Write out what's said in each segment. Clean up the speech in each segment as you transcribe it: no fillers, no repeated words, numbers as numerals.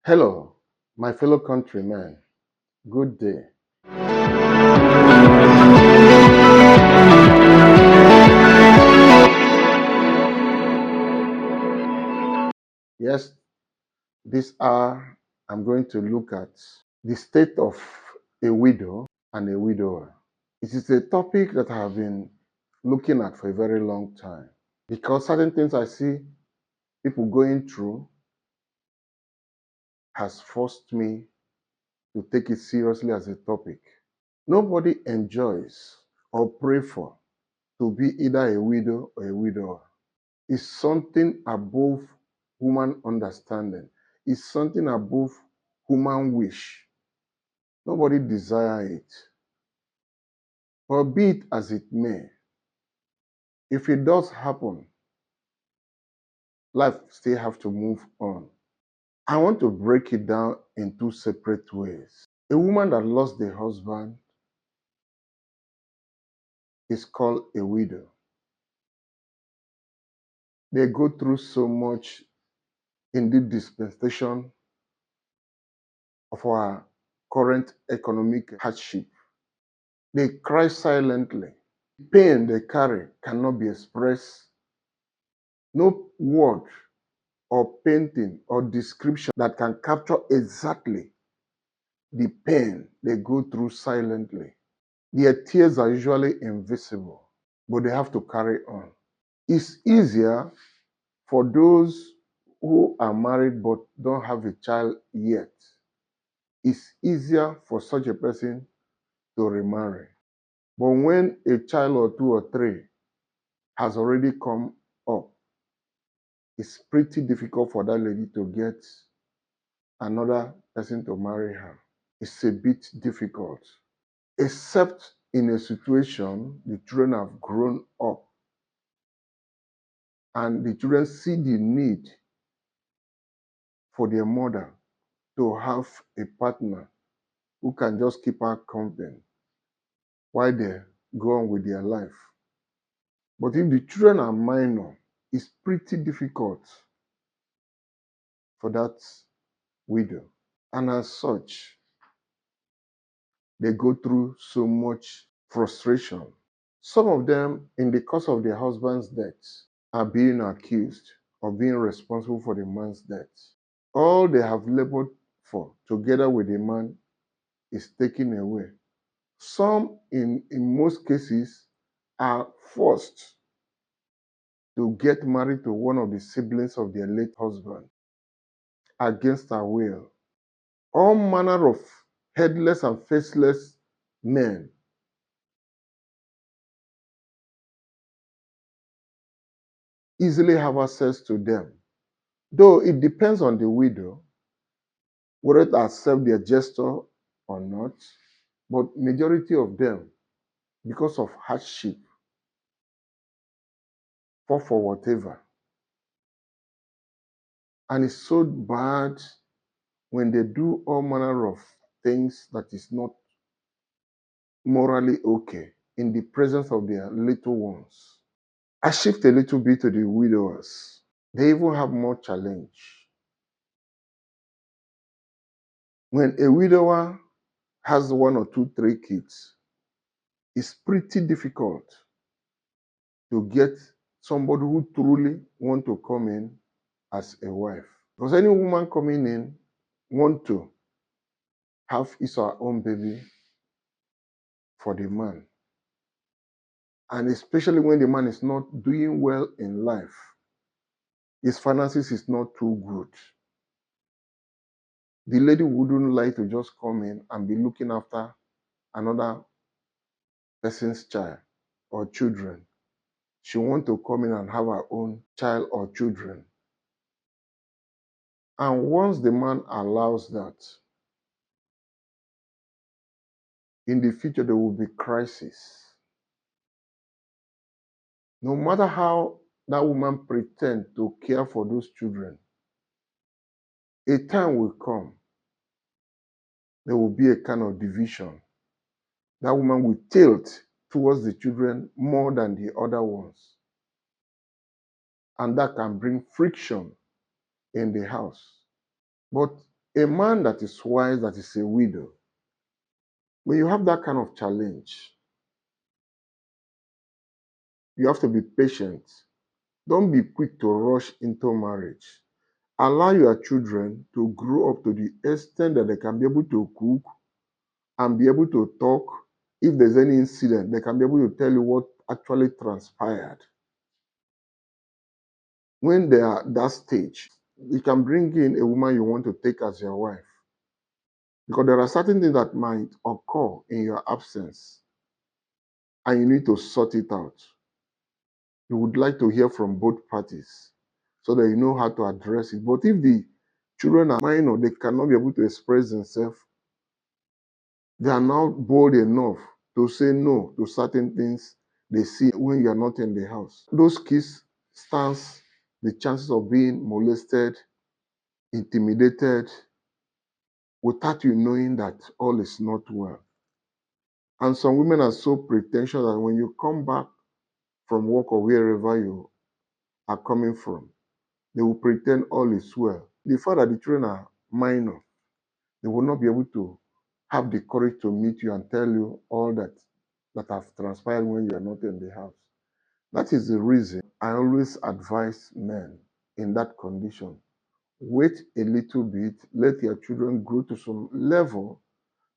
Hello, my fellow countrymen. Good day. Yes, this hour I'm going to look at the state of a widow and a widower. It is a topic that I have been looking at for a very long time because certain things I see people going through has forced me to take it seriously as a topic. Nobody enjoys or pray for to be either a widow or a widower. Is something above human understanding, is something above human wish. Nobody desire it. But be it as it may, if it does happen, life still have to move on. I want to break it down in two separate ways. A woman that lost the husband is called a widow. They go through so much in the dispensation of our current economic hardship. They cry silently. Pain they carry cannot be expressed. No word or painting or description that can capture exactly the pain they go through silently. Their tears are usually invisible, but they have to carry on. It's easier for those who are married but don't have a child yet. It's easier for such a person to remarry. But when a child or two or three has already come up, it's pretty difficult for that lady to get another person to marry her. It's a bit difficult, except in a situation the children have grown up and the children see the need for their mother to have a partner who can just keep her company while they go on with their life. But if the children are minor, it's pretty difficult for that widow. And as such, they go through so much frustration. Some of them, in the course of their husband's death, are being accused of being responsible for the man's death. All they have labored for, together with the man, is taken away. Some, in most cases, are forced to get married to one of the siblings of their late husband against their will. All manner of headless and faceless men easily have access to them. Though it depends on the widow whether to accept their gesture or not, but majority of them, because of hardship, fall for whatever. And it's so bad when they do all manner of things that is not morally okay in the presence of their little ones. I shift a little bit to the widowers. They even have more challenge. When a widower has one or two, three kids, it's pretty difficult to get somebody who truly want to come in as a wife. Because any woman coming in want to have his or her own baby for the man. And especially when the man is not doing well in life, his finances is not too good. The lady wouldn't like to just come in and be looking after another person's child or children. She want to come in and have her own child or children. And once the man allows that, in the future there will be crisis. No matter how that woman pretend to care for those children, a time will come, there will be a kind of division. That woman will tilt towards the children more than the other ones. And that can bring friction in the house. But A man that is wise, that is a widow, when you have that kind of challenge, you have to be patient. Don't be quick to rush into marriage. Allow your children to grow up to the extent that they can be able to cook and be able to talk. If there's any incident, they can be able to tell you what actually transpired. When they are at that stage, you can bring in a woman you want to take as your wife. Because there are certain things that might occur in your absence and you need to sort it out. You would like to hear from both parties so that you know how to address it. But if the children are minor, they cannot be able to express themselves. They are now bold enough to say no to certain things they see when you are not in the house. Those kids stands the chances of being molested, intimidated, without you knowing that all is not well. And some women are so pretentious that when you come back from work or wherever you are coming from, they will pretend all is well. The fact that the children are minor, they will not be able to have the courage to meet you and tell you all that have transpired when you are not in the house. That is the reason I always advise men in that condition. Wait a little bit, let your children grow to some level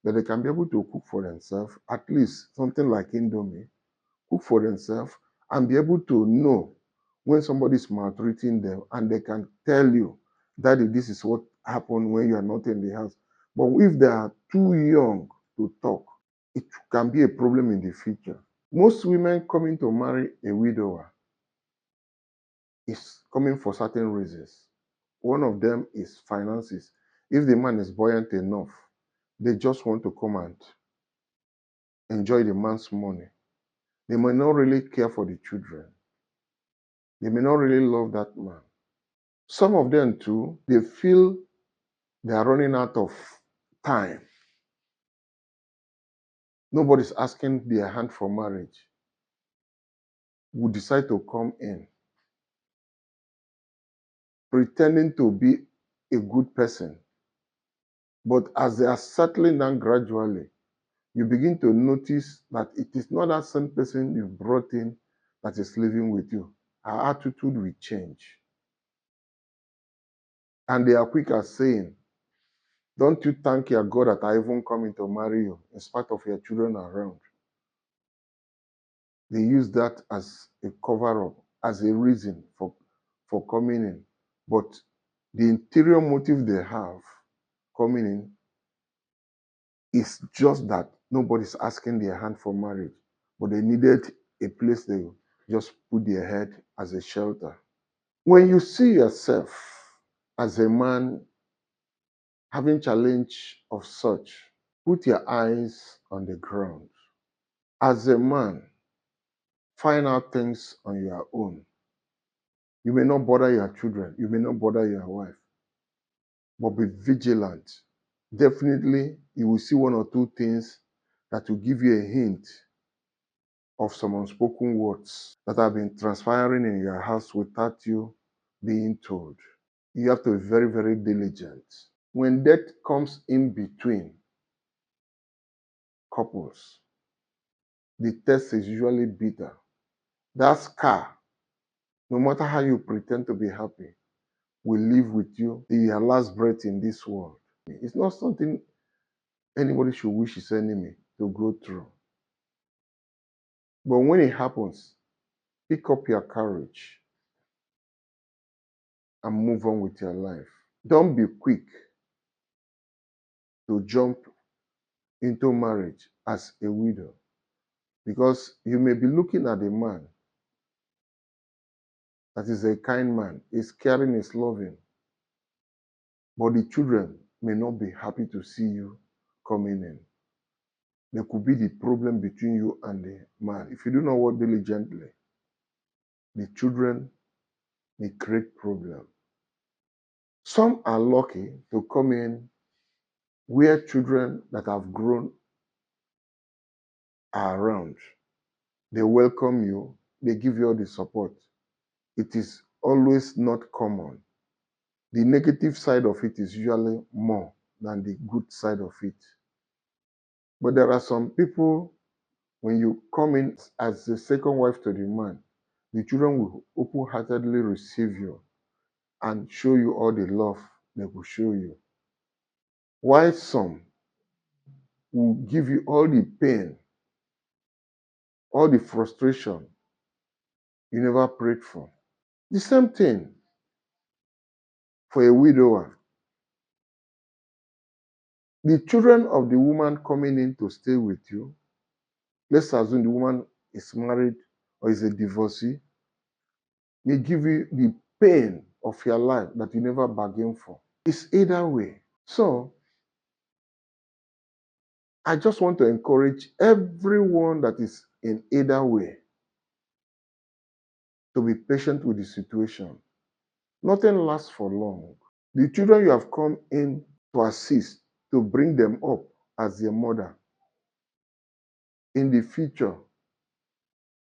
that they can be able to cook for themselves, at least something like Indomie, cook for themselves, and be able to know when somebody is maltreating them and they can tell you, Daddy, this is what happened when you are not in the house. But if they are too young to talk, it can be a problem in the future. Most women coming to marry a widower is coming for certain reasons. One of them is finances. If the man is buoyant enough, they just want to come and enjoy the man's money. They may not really care for the children. They may not really love that man. Some of them too, they feel they are running out of time. Nobody's asking their hand for marriage. Would decide to come in, pretending to be a good person. But as they are settling down gradually, you begin to notice that it is not that same person you brought in that is living with you. Her attitude will change. And they are quick at saying, don't you thank your God that I even come in to marry you, in spite of your children around. They use that as a cover-up, as a reason for coming in. But the interior motive they have coming in is just that nobody's asking their hand for marriage, but they needed a place they just put their head as a shelter. When you see yourself as a man having challenge of such, put your eyes on the ground. As a man, find out things on your own. You may not bother your children, you may not bother your wife, but be vigilant. Definitely, you will see one or two things that will give you a hint of some unspoken words that have been transpiring in your house without you being told. You have to be very, very diligent. When death comes in between couples, the test is usually bitter. That scar, no matter how you pretend to be happy, will live with you till your last breath in this world. It's not something anybody should wish his enemy to go through. But when it happens, pick up your courage and move on with your life. Don't be quick to jump into marriage as a widow because you may be looking at a man that is a kind man, is caring, is loving, but the children may not be happy to see you coming in. There could be the problem between you and the man. If you do not work diligently, the children may create problem. Some are lucky to come in where children that have grown are around. They welcome you, they give you all the support. It is always not common the negative side of it is usually more than the good side of it. But there are some people, when you come in as the second wife to the man, the children will open-heartedly receive you and show you all the love they will show you. While some will give you all the pain, all the frustration you never prayed for. The same thing for a widower. The children of the woman coming in to stay with you, let's assume the woman is married or is a divorcee, may give you the pain of your life that you never bargained for. It's either way. So, I just want to encourage everyone that is in either way to be patient with the situation. Nothing lasts for long. The children you have come in to assist, to bring them up as their mother, in the future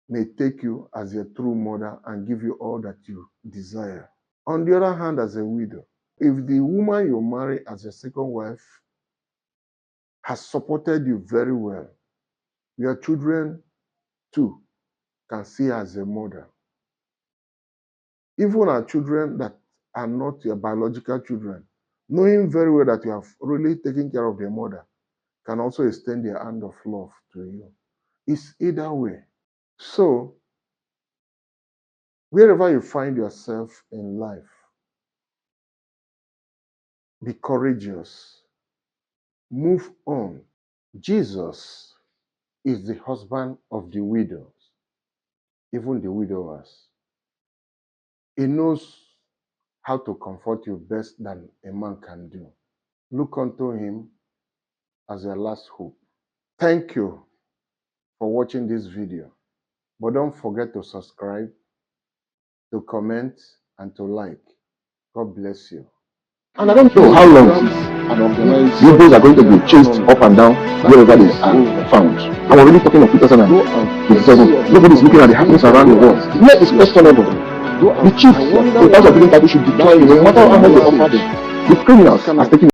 may take you as your true mother and give you all that you desire. On the other hand, as a widow, if the woman you marry as your second wife has supported you very well, your children too can see her as a mother. Even our children that are not your biological children, knowing very well that you have really taken care of their mother, can also extend their hand of love to you. It's either way. So, wherever you find yourself in life, be courageous. Move on. Jesus is the husband of the widows, even the widowers. He knows how to comfort you best than a man can do. Look unto him as your last hope. Thank you for watching this video. But don't forget to subscribe, to comment, and to like. God bless you. And I don't know how long Negroes are going to be chased up and down wherever they are found. I'm already talking of 2027. Nobody is looking at the happenings around the world. Net is questionable. The chief, the house of the people should decline no matter how much they offer them. The criminals are taking